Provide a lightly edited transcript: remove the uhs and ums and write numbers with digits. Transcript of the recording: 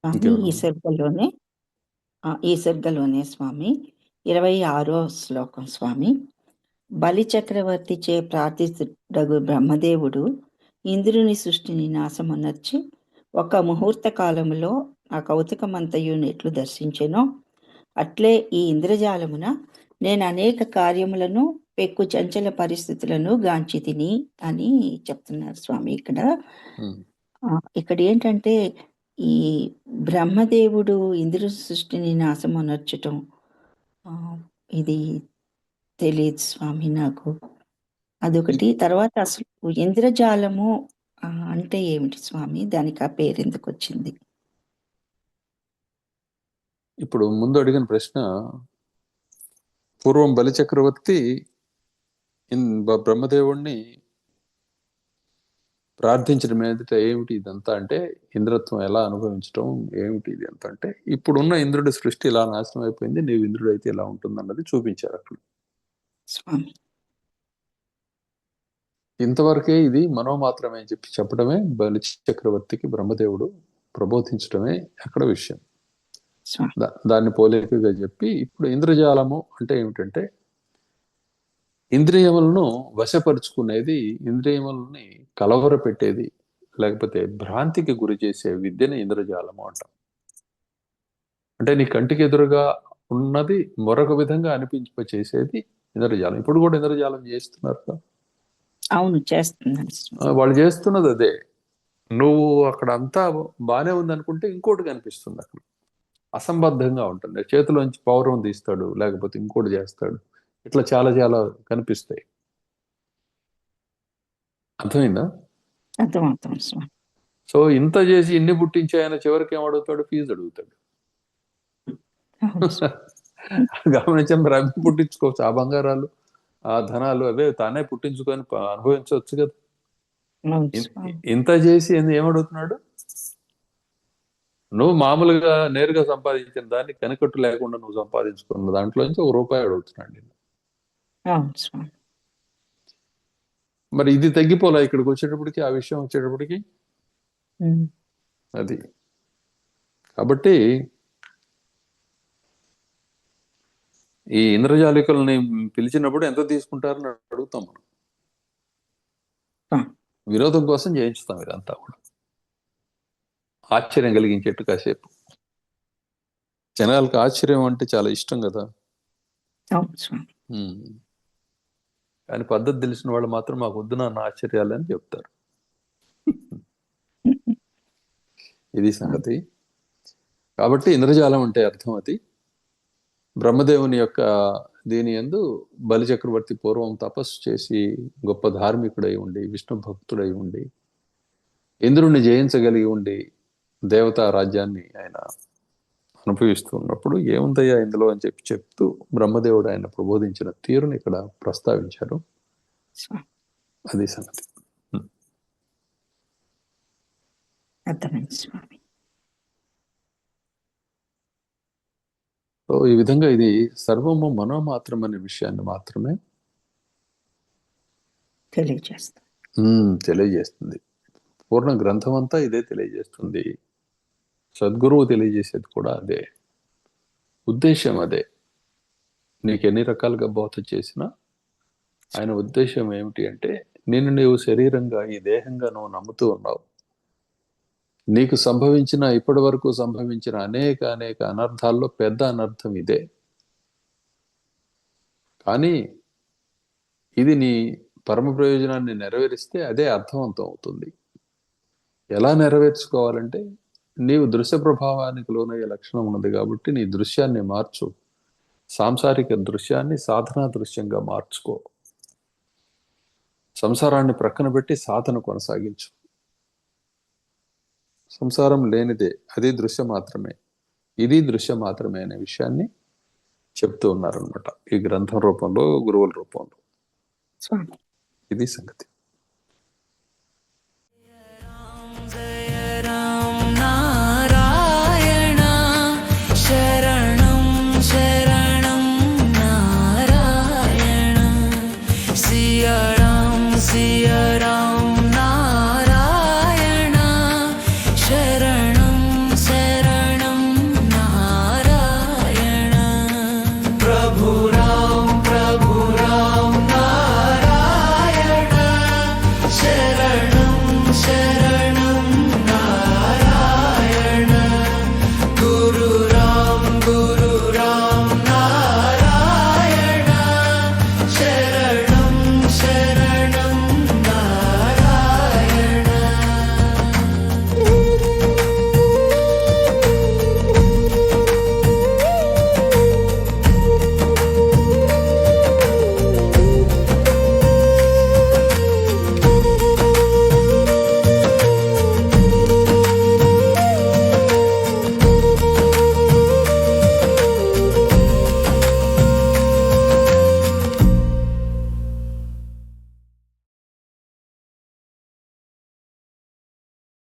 స్వామి ఇంకేమైనా ఈ సర్గలోనే స్వామి 26వ శ్లోకం స్వామి. బలి చక్రవర్తి చే ప్రార్థితుడగు బ్రహ్మదేవుడు ఇంద్రుని సృష్టిని నాశమునర్చి ఒక ముహూర్త కాలములో ఆ కౌతుకమంతయు నెట్లు దర్శించెనో అట్లే ఈ ఇంద్రజాలమున నేను అనేక కార్యములను పెక్కు చంచల పరిస్థితులను గాంచి తిని అని చెప్తున్నారు స్వామి. ఇక్కడ ఏంటంటే ఈ బ్రహ్మదేవుడు ఇంద్ర సృష్టిని నాశమనర్చటం ఇది తెలియదు స్వామి నాకు. అదొకటి. తర్వాత అసలు ఇంద్రజాలము అంటే ఏమిటి స్వామి? దానికి ఆ పేరు ఎందుకు వచ్చింది? ఇప్పుడు ముందు అడిగిన ప్రశ్న, పూర్వం బలి చక్రవర్తి బ్రహ్మదేవుణ్ణి ప్రార్థించడం మీదట ఏమిటి ఇదంతా అంటే, ఇంద్రత్వం ఎలా అనుభవించడం ఏమిటి ఇది అంత అంటే, ఇప్పుడున్న ఇంద్రుడి సృష్టి ఇలా నాశనం అయిపోయింది, నీవు ఇంద్రుడు అయితే ఎలా ఉంటుందన్నది చూపించారు అక్కడ. ఇంతవరకే ఇది మనోమాత్రమే అని చెప్పడమే బలి చక్రవర్తికి బ్రహ్మదేవుడు ప్రబోధించడమే అక్కడ విషయం. దాన్ని పోలికగా చెప్పి ఇప్పుడు ఇంద్రజాలము అంటే ఏమిటంటే, ఇంద్రియములను వశపరుచుకునేది, ఇంద్రియములని కలవర పెట్టేది, లేకపోతే భ్రాంతికి గురి చేసే విద్యని ఇంద్రజాలము అంటాం. అంటే నీ కంటికి ఎదురుగా ఉన్నది మరొక విధంగా అనిపించేసేది ఇంద్రజాలం. ఇప్పుడు కూడా ఇంద్రజాలం చేస్తున్నారు. అవును, చేస్తున్నారు. వాళ్ళు చేస్తున్నది అదే. నువ్వు అక్కడ అంతా బానే ఉంది అనుకుంటే ఇంకోటి కనిపిస్తుంది అక్కడ, అసంబద్ధంగా ఉంటుంది. చేతిలోంచి పౌరం తీస్తాడు, లేకపోతే ఇంకోటి చేస్తాడు, ఇట్లా చాలా చాలా కనిపిస్తాయి. అర్థమైందా? అర్థమవుతుంది. సో ఇంత చేసి ఇన్ని పుట్టించి ఆయన చివరికి ఏం అడుగుతాడు? ఫీజు అడుగుతాడు. గమనించాం. మరి అవి పుట్టించుకోవచ్చు, ఆ బంగారాలు ఆ ధనాలు అవే తానే పుట్టించుకొని అనుభవించవచ్చు కదా. ఇంత చేసి ఏమడుగుతున్నాడు? నువ్వు మామూలుగా నేరుగా సంపాదించిన దాన్ని కనికట్టు లేకుండా నువ్వు సంపాదించుకున్న దాంట్లోంచి ₹1 అడుగుతున్నాడు. మరి ఇది తగ్గిపోలే ఇక్కడికి వచ్చేటప్పటికి, ఆ విషయం వచ్చేటప్పటికి. అది కాబట్టి ఈ ఇంద్రజాలికల్ని పిలిచినప్పుడు ఎంత తీసుకుంటారని అడుగుతాం మనం. వినోదం కోసం చేయించుతాం ఇదంతా కూడా, ఆశ్చర్యం కలిగించేట్టు. కాసేపు జనాలకు ఆశ్చర్యం అంటే చాలా ఇష్టం కదా. కానీ పద్ధతి తెలిసిన వాళ్ళు మాత్రం మాకు వద్దు నాన్న ఆశ్చర్యాలు అని చెప్తారు. ఇది సంగతి. కాబట్టి ఇంద్రజాలం అంటే అర్థం అది. బ్రహ్మదేవుని యొక్క దీని యందు బలి చక్రవర్తి పూర్వం తపస్సు చేసి గొప్ప ధార్మికుడై ఉండి, విష్ణు భక్తుడై ఉండి, ఇంద్రుణ్ణి జయించగలిగి ఉండి, దేవతా రాజ్యాన్ని ఆయన అనుభవిస్తూ ఉన్నప్పుడు ఏముందయ్యా ఇందులో అని చెప్తూ బ్రహ్మదేవుడు ఆయన ప్రబోధించిన తీరుని ఇక్కడ ప్రస్తావించారు. అది సంగతి. సో ఈ విధంగా ఇది సర్వము మనోమాత్రం అనే విషయాన్ని మాత్రమే తెలియజేస్తుంది. పూర్ణ గ్రంథం అంతా ఇదే తెలియజేస్తుంది. సద్గురువు తెలియజేసేది కూడా అదే, ఉద్దేశం అదే. నీకు ఎన్ని రకాలుగా బోధ చేసినా ఆయన ఉద్దేశం ఏమిటి అంటే, నీవు శరీరంగా, ఈ దేహంగా నువ్వు నమ్ముతూ ఉన్నావు. నీకు సంభవించిన, ఇప్పటి వరకు సంభవించిన అనేక అనేక అనర్థాల్లో పెద్ద అనర్థం ఇదే. కానీ ఇది నీ పరమ ప్రయోజనాన్ని నెరవేరిస్తే అదే అర్థవంతం అవుతుంది. ఎలా నెరవేర్చుకోవాలంటే, నీవు దృశ్య ప్రభావానికి లోనయ్యే లక్షణం ఉన్నది కాబట్టి నీ దృశ్యాన్ని మార్చు. సాంసారిక దృశ్యాన్ని సాధనా దృశ్యంగా మార్చుకో. సంసారాన్ని ప్రక్కన పెట్టి సాధన కొనసాగించు. సంసారం లేనిదే, అది దృశ్యం మాత్రమే, ఇది దృశ్యం మాత్రమే అనే విషయాన్ని చెప్తూ ఉన్నారనమాట ఈ గ్రంథం రూపంలో, గురువుల రూపంలో. ఇది సంగతి.